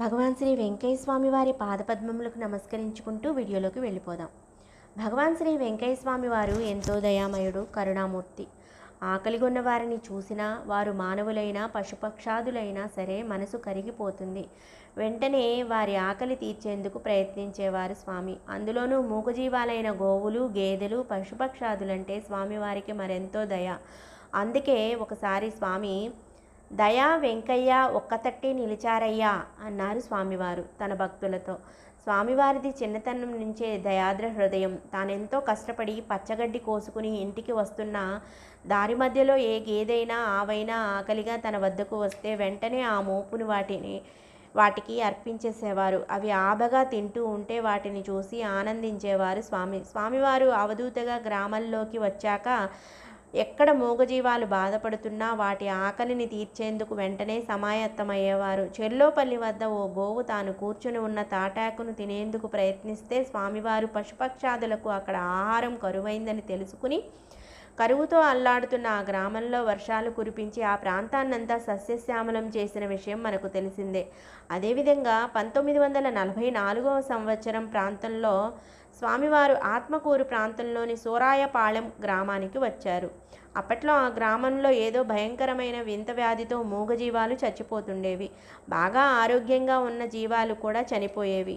భగవాన్ శ్రీ వెంకయ్య స్వామి వారి పాదపద్మములకు నమస్కరించుకుంటూ వీడియోలోకి వెళ్ళిపోదాం. భగవాన్ శ్రీ వెంకయ్య స్వామి వారు ఎంతో దయామయుడు, కరుణామూర్తి. ఆకలిగొన్న వారిని చూసినా, వారు మానవులైనా పశుపక్షాదులైనా సరే మనసు కరిగిపోతుంది. వెంటనే వారి ఆకలి తీర్చేందుకు ప్రయత్నించేవారు స్వామి. అందులోనూ మూగజీవాలైన గోవులు, గేదెలు, పశుపక్షాదులంటే స్వామివారికి మరెంతో దయ. అందుకే ఒకసారి స్వామి, దయా వెంకయ్య ఒక్కతట్టి నిలిచారయ్యా అన్నారు స్వామివారు తన భక్తులతో. స్వామివారిది చిన్నతనం నుంచే దయాద్ర హృదయం. తానెంతో కష్టపడి పచ్చగడ్డి కోసుకుని ఇంటికి వస్తున్న దారి మధ్యలో ఏ గేదైనా ఆవైనా ఆకలిగా తన వద్దకు వస్తే వెంటనే ఆ మోపును వాటికి అర్పించేసేవారు. అవి ఆబగా తింటూ ఉంటే వాటిని చూసి ఆనందించేవారు స్వామివారు అవధూతగా గ్రామాల్లోకి వచ్చాక ఎక్కడ మూగజీవాలు బాధపడుతున్నా వాటి ఆకలిని తీర్చేందుకు వెంటనే సమాయత్తమయ్యేవారు. చెల్లోపల్లి వద్ద ఓ గోవు తాను కూర్చుని ఉన్న తాటాకును తినేందుకు ప్రయత్నిస్తే స్వామివారు పశుపక్షాదులకు అక్కడ ఆహారం కరువైందని తెలుసుకుని కరువుతో అల్లాడుతున్న ఆ గ్రామంలో వర్షాలు కురిపించి ఆ ప్రాంతాన్నంతా సస్యశ్యామలం చేసిన విషయం మనకు తెలిసిందే. అదేవిధంగా 1944వ సంవత్సరం ప్రాంతంలో స్వామివారు ఆత్మకూరు ప్రాంతంలోని సూరాయపాళెం గ్రామానికి వచ్చారు. అప్పట్లో ఆ గ్రామంలో ఏదో భయంకరమైన వింత వ్యాధితో మూగజీవాలు చచ్చిపోతుండేవి. బాగా ఆరోగ్యంగా ఉన్న జీవాలు కూడా చనిపోయేవి.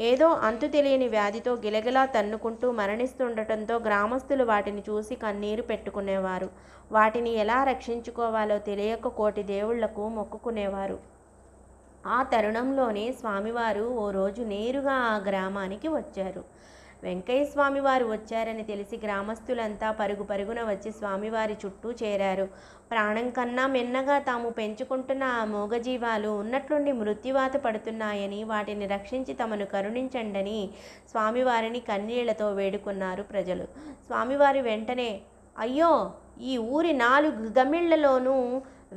ఏదో అంతు తెలియని వ్యాధితో గిలగిలా తన్నుకుంటూ మరణిస్తుండటంతో గ్రామస్తులు వాటిని చూసి కన్నీరు పెట్టుకునేవారు. వాటిని ఎలా రక్షించుకోవాలో తెలియక కోటి దేవుళ్లకు మొక్కుకునేవారు. ఆ తరుణంలోనే స్వామివారు ఓ రోజు నేరుగా ఆ గ్రామానికి వచ్చారు. వెంకయ్య స్వామివారు వచ్చారని తెలిసి గ్రామస్తులంతా పరుగు పరుగున వచ్చి స్వామివారి చుట్టూ చేరారు. ప్రాణం కన్నా మిన్నగా తాము పెంచుకుంటున్న ఆ మూగజీవాలు ఉన్నట్లుండి మృత్యువాత పడుతున్నాయని, వాటిని రక్షించి తమను కరుణించండని స్వామివారిని కన్నీళ్లతో వేడుకున్నారు ప్రజలు. స్వామివారి వెంటనే, అయ్యో, ఈ ఊరి 4 గమిళ్లలోనూ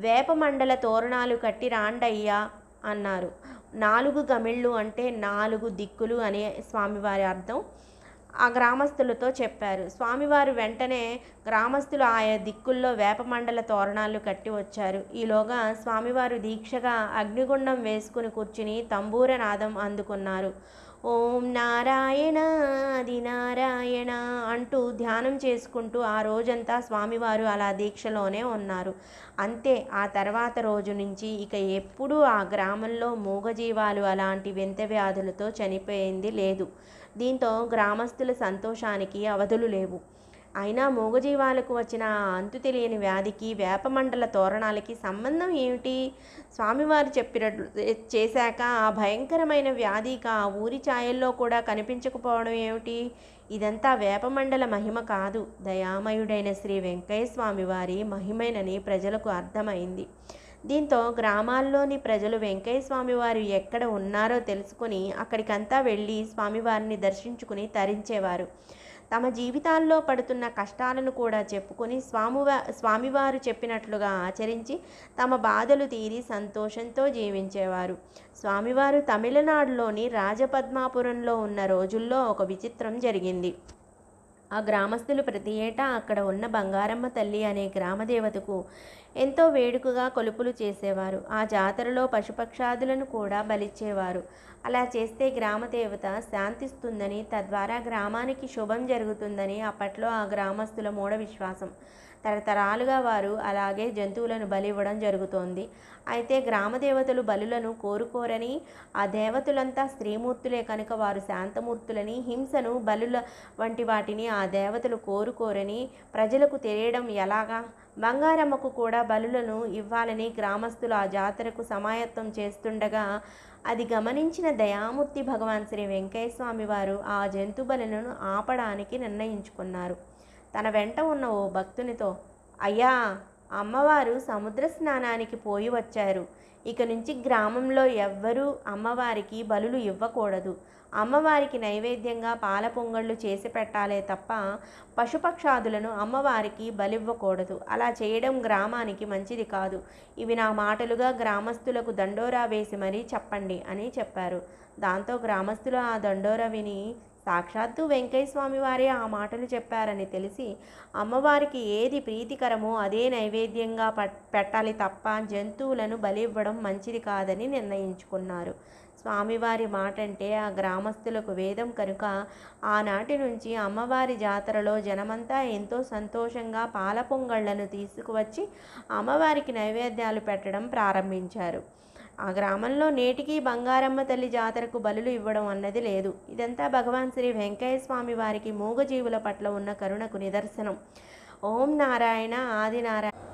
వేపమండల తోరణాలు కట్టి రాండయ్యా అన్నారు. 4 గమిళ్ళు అంటే 4 దిక్కులు అనే స్వామివారి అర్థం. ఆ గ్రామస్తులతో చెప్పారు. స్వామివారు వెంటనే గ్రామస్తులు ఆయా దిక్కుల్లో వేపమండల తోరణాలు కట్టి వచ్చారు. ఈలోగా స్వామివారు దీక్షగా అగ్నిగుండం వేసుకుని కూర్చుని తంబూర నాదం అందుకున్నారు. ఓం నారాయణ ఆది నారాయణ అంటూ ధ్యానం చేసుకుంటూ ఆ రోజంతా స్వామివారు అలా దీక్షలోనే ఉన్నారు. అంతే. ఆ తర్వాత రోజు నుంచి ఇక ఎప్పుడూ ఆ గ్రామంలో మూగజీవాలు అలాంటి వింత వ్యాధులతో చనిపోయింది లేదు. దీంతో గ్రామస్తుల సంతోషానికి అవధులు లేవు. అయినా మూగజీవాలకు వచ్చిన ఆ అంతు తెలియని వ్యాధికి వేపమండల తోరణాలకి సంబంధం ఏమిటి? స్వామివారు చెప్పినట్లు చేశాక ఆ భయంకరమైన వ్యాధికి ఆ ఊరి ఛాయల్లో కూడా కనిపించకపోవడం ఏమిటి? ఇదంతా వేపమండల మహిమ కాదు, దయామయుడైన శ్రీ వెంకయ్య స్వామివారి మహిమేనని ప్రజలకు అర్థమైంది. దీంతో గ్రామాల్లోని ప్రజలు వెంకయ్య స్వామివారు ఎక్కడ ఉన్నారో తెలుసుకుని అక్కడికంతా వెళ్ళి స్వామివారిని దర్శించుకుని తరించేవారు. తమ జీవితాల్లో పడుతున్న కష్టాలను కూడా చెప్పుకొని స్వామివారు చెప్పినట్లుగా ఆచరించి తమ బాధలు తీరి సంతోషంతో జీవించేవారు. స్వామివారు తమిళనాడులోని రాజపద్మాపురంలో ఉన్న రోజుల్లో ఒక విచిత్రం జరిగింది. ఆ గ్రామస్తులు ప్రతి ఏటా అక్కడ ఉన్న బంగారమ్మ తల్లి అనే గ్రామదేవతకు ఎంతో వేడుకగా కొలుపులు చేసేవారు. ఆ జాతరలో పశుపక్షాదులను కూడా బలిచ్చేవారు. అలా చేస్తే గ్రామదేవత శాంతిస్తుందని, తద్వారా గ్రామానికి శుభం జరుగుతుందని అప్పట్లో ఆ గ్రామస్తుల మూఢ విశ్వాసం. తరతరాలుగా వారు అలాగే జంతువులను బలివ్వడం జరుగుతోంది. అయితే గ్రామదేవతలు బలులను కోరుకోరని, ఆ దేవతలంతా స్త్రీమూర్తులే కనుక వారు శాంతమూర్తులని, హింసను బలుల వంటి వాటిని ఆ దేవతలు కోరుకోరని ప్రజలకు తెలియడం ఎలాగా? బంగారమ్మకు కూడా బలులను ఇవ్వాలని గ్రామస్తులు ఆ జాతరకు సమాయత్తం చేస్తుండగా అది గమనించిన దయామూర్తి భగవాన్ శ్రీ వెంకయ్య స్వామి వారు ఆ జంతు బలులను ఆపడానికి నిర్ణయించుకున్నారు. తన వెంట ఉన్న ఓ భక్తునితో, అయ్యా, అమ్మవారు సముద్ర స్నానానికి పోయి వచ్చారు. ఇక నుంచి గ్రామంలో ఎవ్వరూ అమ్మవారికి బలులు ఇవ్వకూడదు. అమ్మవారికి నైవేద్యంగా పాల పొంగళ్ళు చేసి పెట్టాలే తప్ప పశుపక్షాదులను అమ్మవారికి బలివ్వకూడదు. అలా చేయడం గ్రామానికి మంచిది కాదు. ఇవి నా మాటలుగా గ్రామస్తులకు దండోరా వేసి మరీ చెప్పండి అని చెప్పారు. దాంతో గ్రామస్తులు ఆ దండోరా విని సాక్షాత్తు వెంకయ్య స్వామి వారే ఆ మాటలు చెప్పారని తెలిసి అమ్మవారికి ఏది ప్రీతికరమో అదే నైవేద్యంగా పెట్టాలి తప్ప జంతువులను బలి ఇవ్వడం మంచిది కాదని నిర్ణయించుకున్నారు. స్వామివారి మాటంటే ఆ గ్రామస్తులకు వేదం కనుక ఆనాటి నుంచి అమ్మవారి జాతరలో జనమంతా ఎంతో సంతోషంగా పాల పొంగళ్లను తీసుకువచ్చి అమ్మవారికి నైవేద్యాలు పెట్టడం ప్రారంభించారు. ఆ గ్రామంలో నేటికి బంగారమ్మ తల్లి జాతరకు బలులు ఇవ్వడం అన్నది లేదు. ఇదంతా భగవాన్ శ్రీ వెంకయ్య స్వామి వారికి మూగజీవుల పట్ల ఉన్న కరుణకు నిదర్శనం. ఓం నారాయణ ఆదినారాయణ.